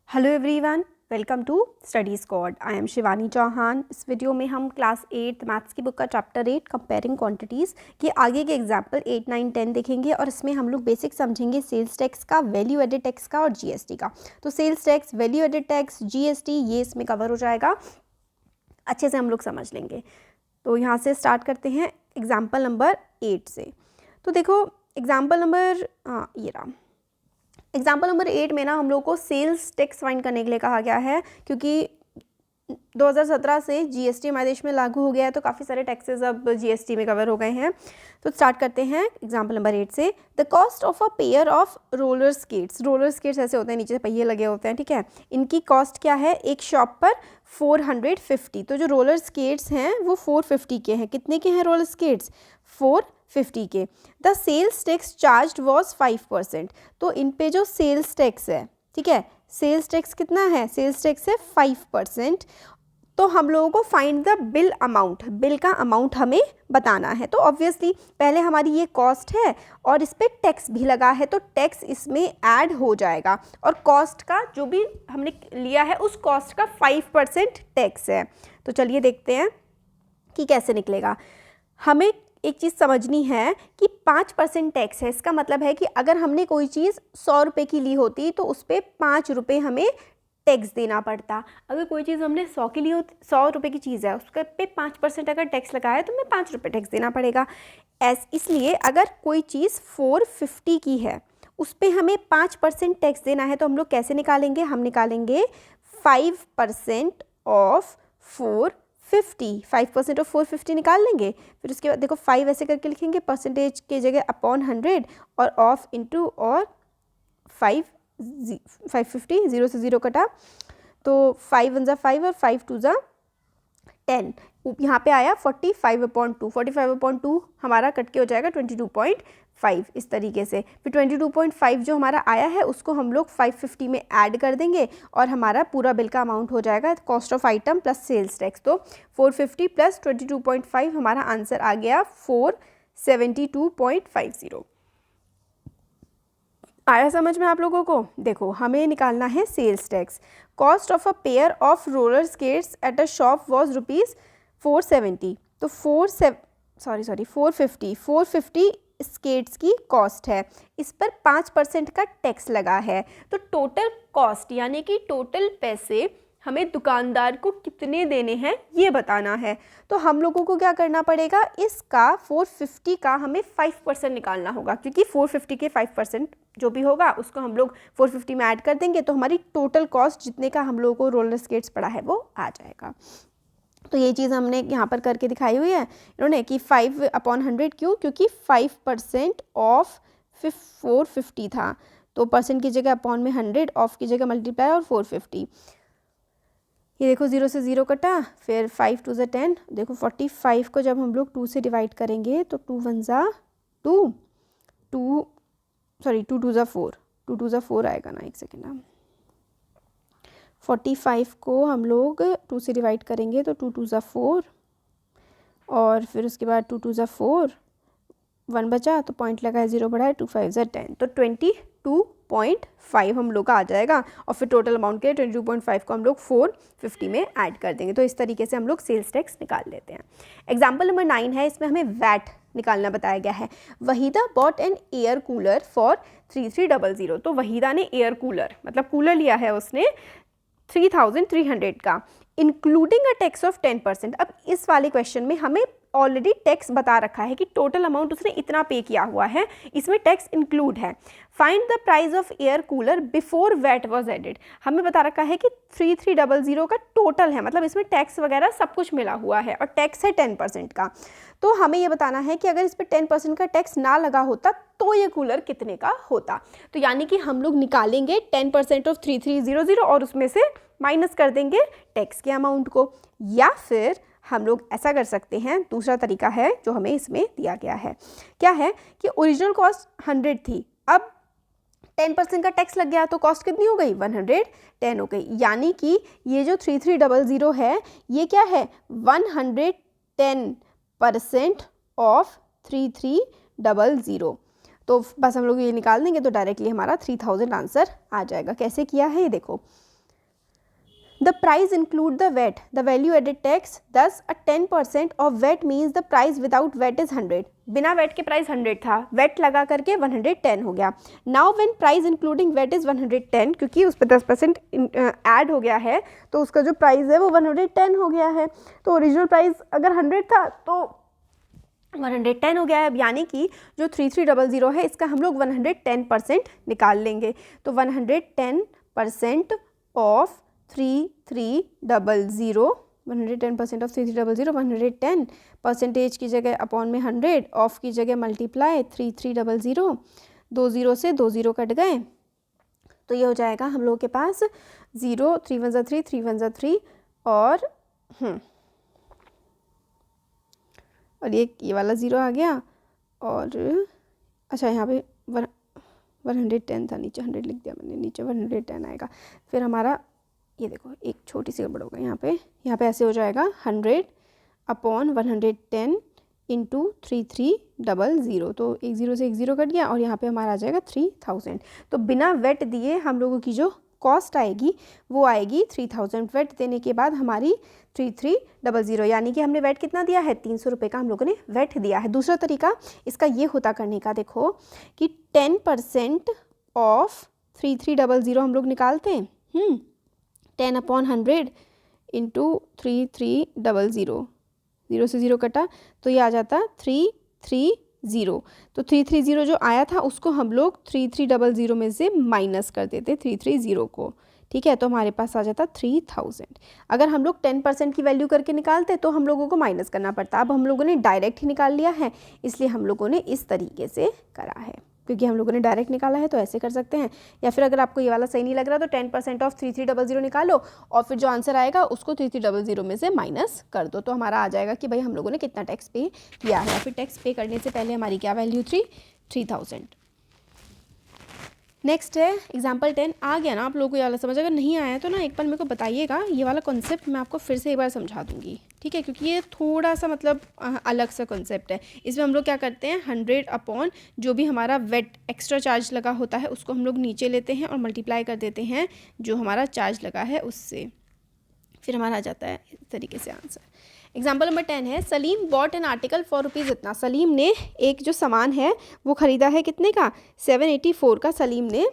Hello everyone, welcome to study squad. I am Shivani Chauhan. इस video में हम क्लास 8 मैथ्स की बुक का चैप्टर 8 कंपेयरिंग क्वांटिटीज़ के आगे के एग्जाम्पल 8, 9, 10 देखेंगे और इसमें हम लोग बेसिक समझेंगे सेल्स टैक्स का, वैल्यू एडेड टैक्स का और जीएसटी का। तो sales tax, value added tax, GST ये इसमें कवर हो जाएगा, अच्छे से हम लोग समझ लेंगे। तो यहाँ से स्टार्ट करते हैं एग्जाम्पल नंबर 8 से। तो देखो एग्जाम्पल नंबर ये रहा। एग्जाम्पल नंबर 8 में ना हम लोग को सेल्स टैक्स फाइंड करने के लिए कहा गया है, क्योंकि 2017 से जीएसटी हमारे देश में लागू हो गया है, तो काफ़ी सारे टैक्सेस अब जीएसटी में कवर हो गए हैं। तो स्टार्ट करते हैं एग्जाम्पल नंबर 8 से। The cost of a pair of roller skates. Roller skates ऐसे होते हैं, नीचे पहिए लगे होते हैं, ठीक है। इनकी कॉस्ट क्या है एक शॉप पर 450। तो जो रोलर स्केट्स हैं वो 450 के हैं। कितने के हैं रोलर स्केट्स? 450 के। The sales tax charged was 5%। तो इन पे जो सेल्स टैक्स है, ठीक है, सेल्स टैक्स कितना है? सेल्स टैक्स है 5%। तो हम लोगों को find the bill amount, bill का अमाउंट हमें बताना है। तो ऑब्वियसली पहले हमारी ये कॉस्ट है और इस पर टैक्स भी लगा है, तो टैक्स इसमें ऐड हो जाएगा और कॉस्ट का जो भी हमने लिया है उस कॉस्ट का 5% टैक्स है। तो चलिए देखते हैं कि कैसे निकलेगा। हमें एक चीज़ समझनी है कि 5% टैक्स है। इसका मतलब है कि अगर हमने कोई चीज़ 100 रुपये की ली होती तो उस पर 5 रुपये हमें टैक्स देना पड़ता। अगर कोई चीज़ हमने 100 की ली होती, 100 रुपये की चीज़ है, उसके पे 5% अगर टैक्स लगाया तो हमें 5 रुपये टैक्स देना पड़ेगा। इसलिए अगर कोई चीज़ 450 की है उस पर हमें 5% टैक्स देना है, तो हम लोग कैसे निकालेंगे? हम निकालेंगे 5% ऑफ 5% ऑफ 450 निकाल लेंगे। फिर उसके बाद देखो 5 ऐसे करके लिखेंगे, परसेंटेज की जगह अपॉन 100 और ऑफ इंटू और 550, 0 से 0 कटा, तो 5 1 ज़ा 5 और 5 2 ज़ा 10। यहाँ पे आया 45/2। 45/2 हमारा कट के हो जाएगा 22.5 इस तरीके से। फिर 22.5 जो हमारा आया है उसको हम लोग 550 में ऐड कर देंगे और हमारा पूरा बिल का अमाउंट हो जाएगा cost of item plus sales tax. तो 450 प्लस 22.5 हमारा आंसर आ गया 472.50। आया समझ में आप लोगों को? देखो हमें निकालना है sales tax. Cost of a pair of roller skates at a shop was ₹470। तो 450 स्केट्स की कॉस्ट है, इस पर 5% का टैक्स लगा है। तो टोटल कॉस्ट यानी कि टोटल पैसे हमें दुकानदार को कितने देने हैं ये बताना है। तो हम लोगों को क्या करना पड़ेगा? इसका 450 का हमें 5% निकालना होगा, क्योंकि 450 के 5% जो भी होगा उसको हम लोग 450 में ऐड कर देंगे, तो हमारी टोटल कॉस्ट जितने का हम लोगों को रोलर स्केट्स पड़ा है वो आ जाएगा। तो ये चीज़ हमने यहाँ पर करके दिखाई हुई है इन्होंने कि 5/100 क्यों? क्योंकि 5% ऑफ 450 था, तो परसेंट की जगह अपॉन में 100, ऑफ की जगह मल्टीप्लाई और 450। ये देखो 0 से 0 कटा, फिर 5 2 ज़ा 10। देखो 45 को जब हम लोग 2 से डिवाइड करेंगे तो 2 1 ज़ा 2, 2 2 ज़ा 4, 2 2 ज़ा 4 आएगा ना, एक सेकेंड ना। 45 को हम लोग 2 से डिवाइड करेंगे तो 2 2 ज़ा 4 और फिर उसके बाद 2 2 ज़ा 4, 1 बचा तो पॉइंट लगा है, 0 बढ़ा है, 2 5 ज़ा 10, तो 22.5 हम लोग का आ जाएगा। और फिर टोटल अमाउंट के 22.5 को हम लोग 450 में ऐड कर देंगे। तो इस तरीके से हम लोग सेल्स टैक्स निकाल लेते हैं। एग्जाम्पल नंबर 9 है, इसमें हमें वैट निकालना बताया गया है। Waheeda bot N air cooler for 3300। तो वहीदा ने एयर कूलर मतलब कूलर लिया है उसने 3300 का, इंक्लूडिंग अ टैक्स ऑफ 10%। अब इस वाले क्वेश्चन में हमें ऑलरेडी टैक्स बता रखा है कि टोटल अमाउंट उसने इतना पे किया हुआ है, इसमें टैक्स इंक्लूड है। Find the price of air cooler before VAT was added. हमें बता रखा है कि 3300 का टोटल है, मतलब इसमें टैक्स वगैरह सब कुछ मिला हुआ है और टैक्स है 10% का। तो हमें ये बताना है कि अगर इस पर 10% का टैक्स ना लगा होता तो ये कूलर कितने का होता। तो यानी कि हम लोग निकालेंगे 10% ऑफ 3300 और उसमें से माइनस कर देंगे टैक्स के अमाउंट को। या फिर हम लोग ऐसा कर सकते हैं, दूसरा तरीका है जो हमें इसमें दिया गया है। क्या है कि ओरिजिनल कॉस्ट 100 थी, अब 10% का टैक्स लग गया तो कॉस्ट कितनी हो गई? 110 हो गई। यानी कि ये जो 3300 है ये क्या है? 110% ऑफ 3300। तो बस हम लोग ये निकाल देंगे तो डायरेक्टली हमारा 3000 आंसर आ जाएगा। कैसे किया है ये देखो, the price include the VAT, the value added tax, दस a 10% of VAT means the price without VAT is 100। बिना वेट के प्राइस 100 था, वेट लगा करके 110 हो गया। Now when price including VAT is 110, क्योंकि उस पर 10% ऐड हो गया है तो उसका जो प्राइस है वो 110 हो गया है। तो ओरिजिनल प्राइस अगर 100 था तो 110 हो गया है। अब यानी कि जो 3300 है इसका हम लोग 110% निकाल लेंगे। तो 110% ऑफ 3300, 110% ऑफ 3300, 110 परसेंटेज की जगह अपॉन में 100, ऑफ की जगह मल्टीप्लाई 3300, 2 0 से 2 0 कट गए तो ये हो जाएगा हम लोगों के पास 0, 3 1 3, 3 1 3 और ये वाला 0 आ गया और अच्छा यहाँ पे 110 था, नीचे 100 लिख दिया मैंने, नीचे 110 आएगा। फिर हमारा ये देखो एक छोटी सी गड़बड़ होगा यहाँ पे ऐसे हो जाएगा 100 अपॉन 110 इंटू 3300, तो एक 0 से एक 0 कट गया और यहाँ पे हमारा आ जाएगा 3000। तो बिना वेट दिए हम लोगों की जो कॉस्ट आएगी वो आएगी 3000। वेट देने के बाद हमारी 3300, यानी कि हमने वेट कितना दिया है, 300 रुपये का हम लोगों ने वेट दिया है। दूसरा तरीका इसका ये होता करने का, देखो कि 10% ऑफ 3300 हम लोग निकालते हैं, 10 अपॉन 100 इंटू 3300, 0 से 0 कटा तो ये आ जाता 330। तो 330 जो आया था उसको हम लोग 3300 में से माइनस कर देते 330 को, ठीक है, तो हमारे पास आ जाता 3000। अगर हम लोग 10% की वैल्यू करके निकालते तो हम लोगों को माइनस करना पड़ता। अब हम लोगों ने डायरेक्ट ही निकाल लिया है, इसलिए हम लोगों ने इस तरीके से करा है, क्योंकि हम लोगों ने डायरेक्ट निकाला है तो ऐसे कर सकते हैं। या फिर अगर आपको ये वाला सही नहीं लग रहा तो 10% ऑफ 3300 निकालो और फिर जो आंसर आएगा उसको 3300 में से माइनस कर दो, तो हमारा आ जाएगा कि भाई हम लोगों ने कितना टैक्स पे किया है। या फिर टैक्स पे करने से पहले हमारी क्या वैल्यू थी, 3000। नेक्स्ट है एग्जाम्पल 10। आ गया ना आप लोगों को ये वाला समझ? अगर नहीं आया तो ना एक बार मेरे को बताइएगा, ये वाला कॉन्सेप्ट मैं आपको फिर से एक बार समझा दूंगी, ठीक है, क्योंकि ये थोड़ा सा मतलब अलग सा कॉन्सेप्ट है। इसमें हम लोग क्या करते हैं, 100 अपॉन जो भी हमारा वेट एक्स्ट्रा चार्ज लगा होता है उसको हम लोग नीचे लेते हैं और मल्टीप्लाई कर देते हैं जो हमारा चार्ज लगा है उससे, फिर हमारा आ जाता है इस तरीके से आंसर। एग्जाम्पल नंबर 10 है, Salim bot an article for rupees इतना। सलीम ने एक जो सामान है वो ख़रीदा है कितने का, 784 का सलीम ने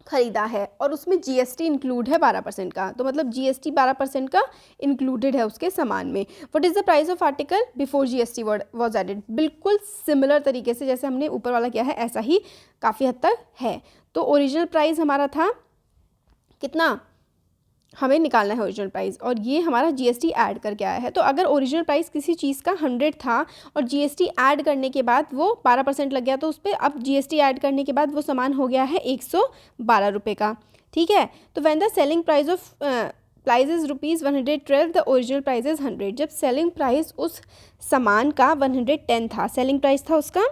ख़रीदा है और उसमें जीएसटी इंक्लूड है 12% का, तो मतलब जीएसटी 12% का इंक्लूडेड है उसके सामान में। What is the price of article before GST was added. बिल्कुल सिमिलर तरीके से जैसे हमने ऊपर वाला किया है ऐसा ही काफ़ी हद तक है। तो ओरिजिनल प्राइस हमारा था कितना, हमें निकालना है ओरिजिनल प्राइस, और ये हमारा जीएसटी ऐड करके आया है। तो अगर ओरिजिनल प्राइस किसी चीज़ का 100 था और जीएसटी ऐड करने के बाद वो 12% लग गया तो उस पर अब जीएसटी ऐड करने के बाद वो सामान हो गया है 112 रुपये का, ठीक है। तो when the selling price of price is ₹112, the original price is 100। जब सेलिंग प्राइस उस सामान का 110 था, सेलिंग प्राइस था उसका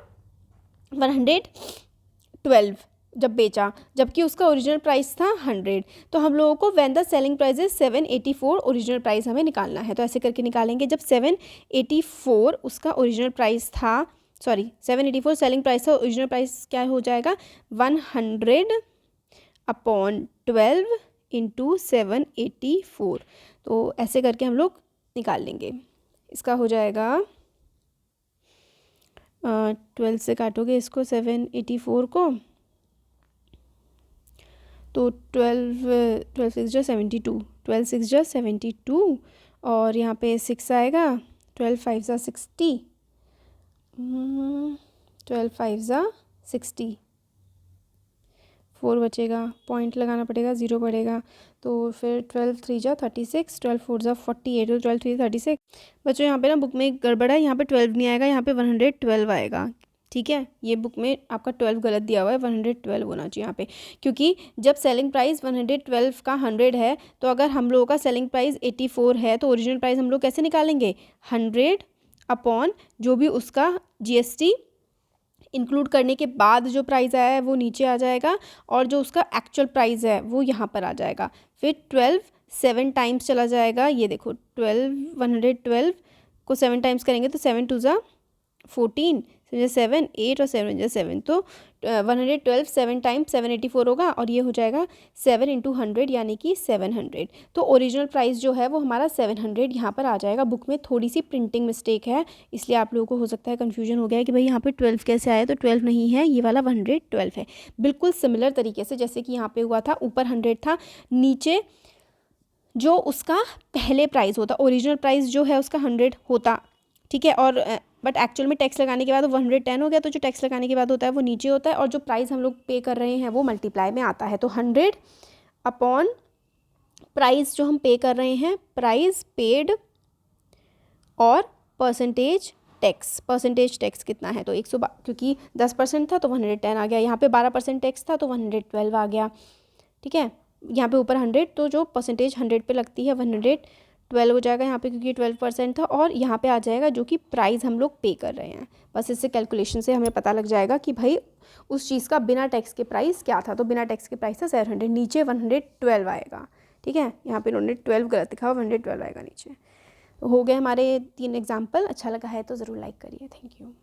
112 जब बेचा, जबकि उसका ओरिजिनल प्राइस था 100, तो हम लोगों को when the selling price is 784 original price हमें निकालना है। तो ऐसे करके निकालेंगे, जब 784 उसका ओरिजिनल प्राइस था, 784 सेलिंग प्राइस था, ओरिजिनल प्राइस क्या हो जाएगा 100 अपॉन 12 इंटू 784। तो ऐसे करके हम लोग निकाल लेंगे। इसका हो जाएगा 12 से काटोगे इसको 784 को, तो 12 6 जा 72, 12 6 जा 72 और यहाँ पे 6 आएगा, 12 5 जा 60, 12 5 जा 60, 4 बचेगा, पॉइंट लगाना पड़ेगा, 0 पड़ेगा, तो फिर 12 3 जा 36, 12 4 जा 48, तो 12 3 36। बच्चों यहाँ पे ना बुक में एक गड़बड़ है, यहाँ पे 12 नहीं आएगा, यहाँ पे 112 आएगा, ठीक है। ये बुक में आपका 12 गलत दिया हुआ है, 112 होना चाहिए यहाँ पे, क्योंकि जब सेलिंग प्राइस 112 का 100 है तो अगर हम लोगों का सेलिंग प्राइस 84 है तो ओरिजिनल प्राइस हम लोग कैसे निकालेंगे, 100 अपॉन जो भी उसका जीएसटी इंक्लूड करने के बाद जो प्राइस आया है वो नीचे आ जाएगा और जो उसका एक्चुअल प्राइस है वो यहाँ पर आ जाएगा। फिर 12 7 टाइम्स चला जाएगा, ये देखो 112 को 7 टाइम्स करेंगे तो 7 2 जा 14, 7 7 8 और 7 7 तो 112 7 टाइम्स 784 होगा और ये हो जाएगा 7 इंटू 100 यानी कि 700। तो ओरिजिनल प्राइस जो है वो हमारा 700 यहाँ पर आ जाएगा। बुक में थोड़ी सी प्रिंटिंग मिस्टेक है, इसलिए आप लोगों को हो सकता है कन्फ्यूजन हो गया है कि भाई यहाँ पे 12 कैसे आया, तो 12 नहीं है, ये वाला 112 है। बिल्कुल सिमिलर तरीके से जैसे कि यहाँ पे हुआ था, ऊपर 100 था, नीचे जो उसका पहले प्राइस होता, ओरिजिनल प्राइस जो है उसका 100 होता, ठीक है, और बट एक्चुअल में टैक्स लगाने के बाद वो 110 हो गया, तो जो टैक्स लगाने के बाद होता है वो नीचे होता है, और जो प्राइस हम लोग पे कर रहे हैं वो मल्टीप्लाई में आता है। तो 100 अपॉन प्राइस जो हम पे कर रहे हैं, प्राइस पेड, और परसेंटेज टैक्स कितना है, तो 112, क्योंकि 10% था तो 110 आ गया, यहाँ पे 12% टैक्स था तो 112 आ गया, ठीक है। यहाँ पे ऊपर 100, तो जो परसेंटेज 100 पे लगती है 112 हो जाएगा यहाँ पे, क्योंकि 12% था, और यहाँ पे आ जाएगा जो कि प्राइस हम लोग पे कर रहे हैं। बस इससे कैलकुलेशन से हमें पता लग जाएगा कि भाई उस चीज़ का बिना टैक्स के प्राइस क्या था। तो बिना टैक्स के प्राइस था 700, नीचे 112 आएगा, ठीक है। यहाँ पे उन्होंने 12 गलत लिखा, 112 आएगा नीचे। तो हो गए हमारे 3 एग्जाम्पल। अच्छा लगा है तो ज़रूर लाइक करिए। Thank you.